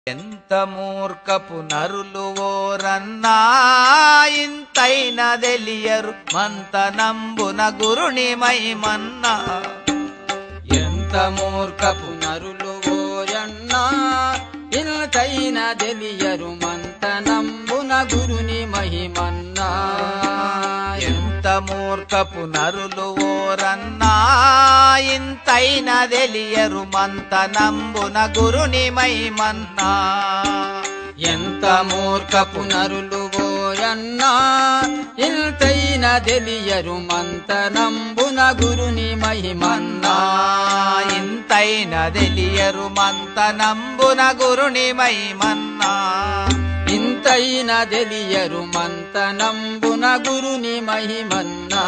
ఎంత మూర్ఖపు నరులు ఓరన్నా ఇంతైన తెలియరు మంతనంబున గురుని మహిమన్నా. ఎంత మూర్ఖపు నరులు ఓరన్నా ఇంతైన తెలియరు మంతనంబున గురుని మహిమన్నా. ఎంత మూర్ఖపు నరులు ఓరన్నా ఇంతైన తెలియరు మంతనంబున గురుని మహిమన్నా. ఎంత మూర్ఖపు నరులు ఓరన్నా ఇంతైన తెలియరు మంతనంబున గురుని మహిమన్నా. ఇంతైన తెలియరు మంతనంబున గురుని మహిమన్నా. ఇంతైన తెలియరు మంతనంబున గురుని మహిమన్నా.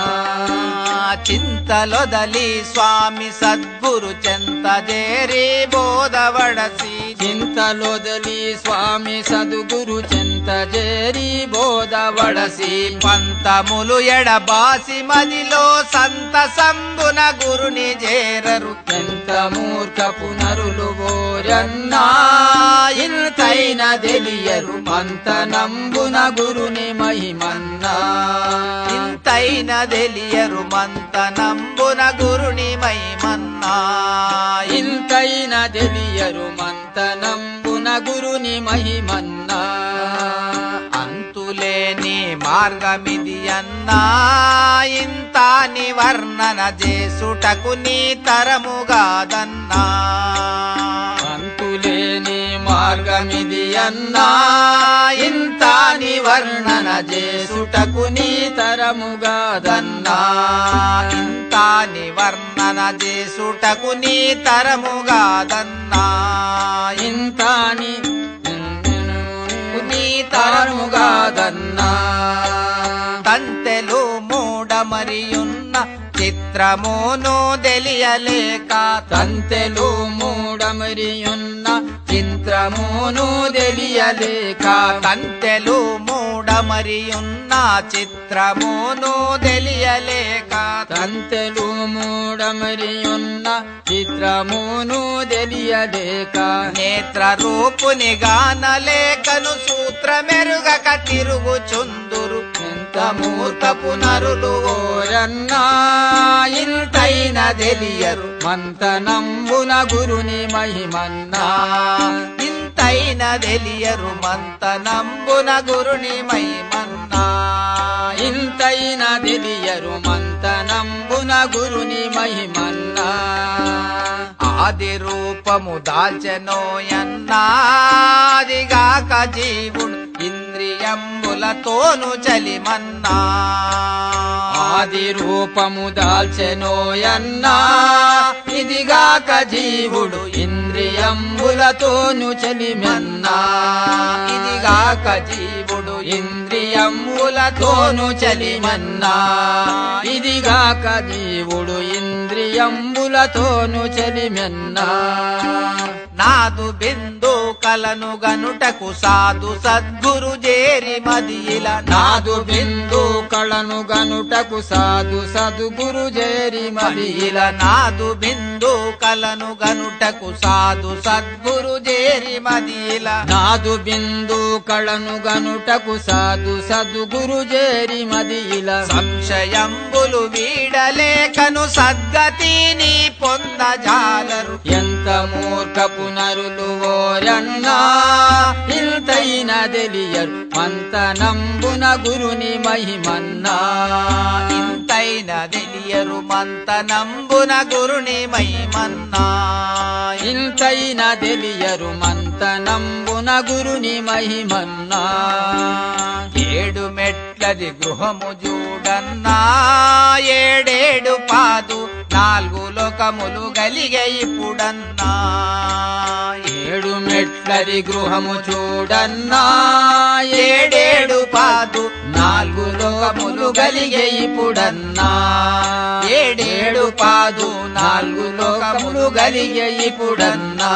చింతలొదలి స్వామి సద్గురు చెంత చేరి బోధవడసి. చింతలొదలి స్వామి సద్గురు చెంత చేరి బోధవడసి. పంతములు ఎడబాసి మదిలో సంతసంబున గురుని చేరరు. ఎంత మూర్ఖపు నరులు ఓరన్నా ఇంతైన తెలియరు మంతనంబున గురుని మహిమన్నా. ఇంతైన తెలియరు మంతనంబున గురుని మహిమన్నా. ఇంతైన తెలియరు మంతనంబున గురుని మహిమన్నా. అంతులేని మార్గమిది అన్నా ఇంత నివర్ణన చేసుటకు నీ తరముగాదన్నా. అంతులేని మార్గమిది అన్నా ఇంత నివర్ణన చేసుటకు నీ తరముగాదన్నా. ఇంత నివర్ణన చేసుటకు నీ తరముగాదన్నా. ఇంత నీ తరముగాదన్నా. తంతెలు మూడమరియున్న చిత్రమును తెలియలేక. తంతెలు మూడమరియున్న చిత్రమును తెలియలేక. తంతెలు మూడమరియున్న చిత్రమును తెలియలేక. తంతెలు మూడమరియున్న చిత్రమును తెలియలేక. నేత్ర రూపుని గానలేకను సూత్రమెరుగక తిరుగుచుందురు. ఎంత మూర్ఖపు నరులు ఓరన్నా ఇంతైన తెలియరు మంతనంబున గురుని మహిమన్నా. ఇంతైన తెలియరు మంతనంబున గురుని మహిమన్నా. ఇంతైన తెలియరు మంతనంబున గురుని మహిమన్నా. ఆది రూపము దాల్చెనోయన్నా అదిగాక జీవుడు ఇంద్రియంబులతోను చలిమన్నా. ఆది రూపము దాల్చెనోయన్నా ఇదిగాక జీవుడు ఇంద్రియంబులతోను చలిమన్నా. ఇదిగాక జీవుడు ఇంద్రియంబులతోను చలిమన్నా. ఇదిగాక జీవుడు ఇంద్రియంబులతోను చలిమన్నా. నాదు బిందు కలను గనుటకు సాధు సద్గురు చేరి మదియిల. నాదు బిందు కళను గనుటకు సాధు సద్గురు చేరి మదియిల. నాదు బిందు కలను గనుటకు సాధు సద్గురు చేరి మదియిల. నాదు బిందు కళను గనుటకు సాధు సద్గురు చేరి మదియిల. సంశయంబులు వీడలేకను సద్గతిని పొందజాలరు. ఎంత మూర్ఖపు నరులు ఓరన్నా ఇంతైన తెలియరు మంతనంబున గురుని మహిమన్నా. ఇంతైన తెలియరు మంతనంబున గురుని మహిమన్నా. ఇంతైన తెలియరు మంతనంబున గురుని మహిమన్నా. ఏడు మెట్లది గృహము చూడన్నా ఏడేడు పాదు నాలుగు లోకములు గలిగే ఇప్పుడన్నా. ఏడు మెట్లది గృహము చూడన్నా ఏడేడు పాదు నాలుగు లోకములు గలిగే ఇప్పుడన్నా ఏడేడు పాదు నాలుగు లోకములు గలిగే ఇప్పుడన్నా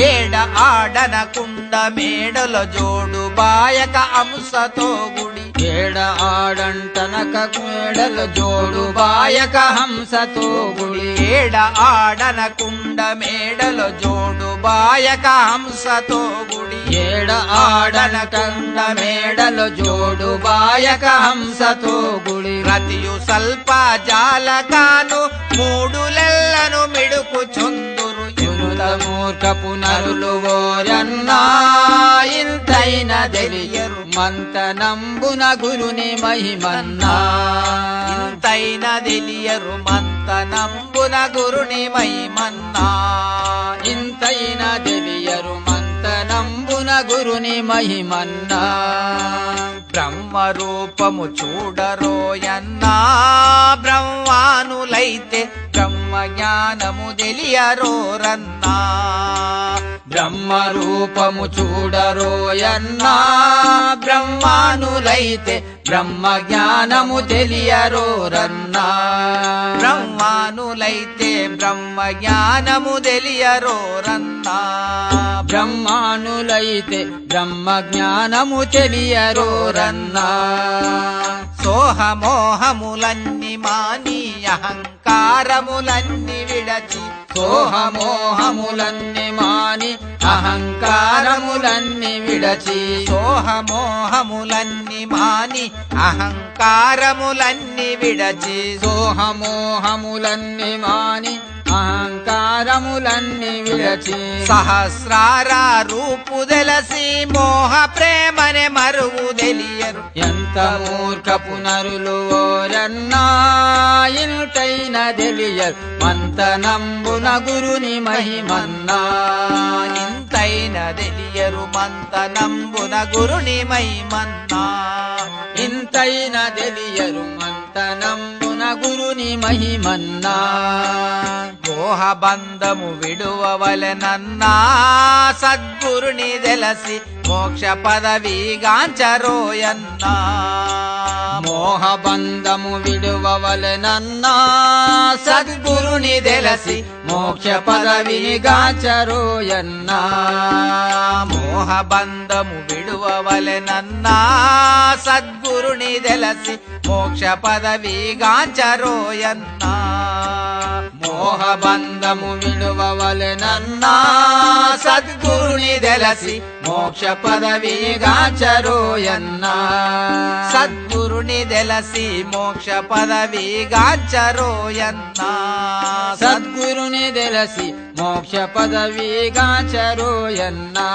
ఏడ ఆడనకుండ మేడల జోడు బాయక అంశతో గుడి ఏడ ఆడంటనక మేడల జోడు బాయక హంసతో గుడి ఏడ ఆడనకుండ మేడల జోడు బాయక హంసతో గుడి ఏడ ఆడనకండ మేడల జోడు బాయక హంసతో గుడి రతియు సల్ప జాలకాను మూడులెల్లను మిడుకుచుందురు యునుత మూర్ఖపు నరులు ఓరన్నా ఇంతైన తెలియరు మంతనంబున గురుని మహిమన్నా ఇంతైన తెలియరు మంతనంబున గురుని మహిమన్నా ఇంతైన తెలియరు మంతనంబున గురుని మహిమన్నా బ్రహ్మ రూపము చూడరోయన్నా బ్రహ్మానులైతే బ్రహ్మ జ్ఞానము తెలియరోరన్నా బ్రహ్మ రూపము చూడరోయన్నా బ్రహ్మానులైతే బ్రహ్మ జ్ఞానము తెలియరోరన్నా బ్రహ్మానులైతే బ్రహ్మ జ్ఞానము తెలియరోరన్నా బ్రహ్మానులైతే బ్రహ్మ జ్ఞానము తెలియరోరన్నా సోహమోహములన్ని మాని అహంకారములన్ని విడచి సోహమోహములన్ని మాని అహంకారములన్ని విడచి సోహమోహములన్ని మాని అహంకారములన్ని విడచి సోహమోహములన్ని మాని అహంకారములన్ని విడచి సహస్రార రూపు తెలసి మోహ ప్రేమనే మరువు తెలియరు ఎంత మూర్ఖపు నరులు ఓరన్నా ఇంతైన తెలియరు మంతనంబున గురుని మహిమన్నా ఇంతైన తెలియరు మంతనంబున గురుని మహిమన్నా ఇంతైన తెలియరు మంతనంబున గురుని మహిమన్నా మోహబంధము విడువవలెనన్నా సద్గురుని తెలసి మోక్ష పదవిగాంచరోయన్నా మోహబంధము విడువవలెనన్నా సద్గురుని తెలసి మోక్ష పదవిని గాచరోయన్నా మోహబంధము విడువవలెనన్నా సద్గురుని తెలసి మోక్ష పదవిగాంచరోయన్నా మోహబంధము విడువవలెనన్నా సద్గురుని తెలసి మోక్ష పదవిని గాచరోయన్నా సద్గురుని తెలసి మోక్ష పదవిగాంచరోయన్నా సద్గురుని తెలసి మోక్ష పదవిగాచరోయన్నా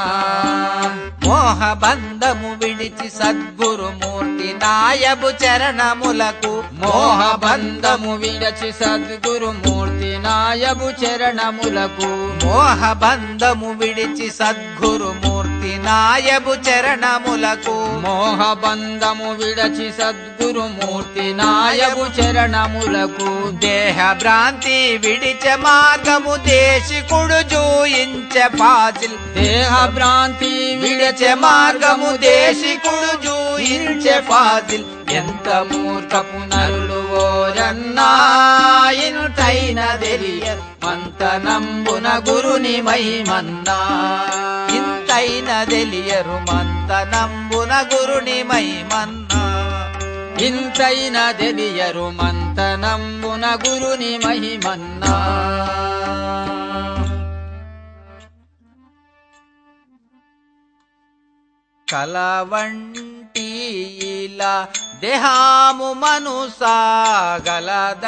మోహబంధము విడిచి సద్గురు మూర్తి నాయబు చరణములకు మోహబంధము విడచి సద్గురు మూర్తి నాయబు చరణములకు మోహబంధము విడిచి సద్గురు మూర్తి నాయబు చరణములకు మోహబంధము విడచి సద్గురు మూర్తి నాయబు చరణములకు దేహ భ్రాంతి విడిచె మార్గము దేశికుడు జూయించె ఫాజిల్ దేహ భ్రాంతి విడిచె మార్గము దేశికుడు జూయించె ఫాజిల్ ఎంత మూర్ఖపు నరులు ఓరన్నా ఇంతైన తెలియరు మంతనంబున గురుని మహిమన్నా ఇంతైన తెలియరు మంతనంబున గురుని మహిమన్నా ఇంతైన తెలియరు మంతనంబున గురుని మహిమన్నా కలవంటి ఇలా దేహాము మనుసాగలద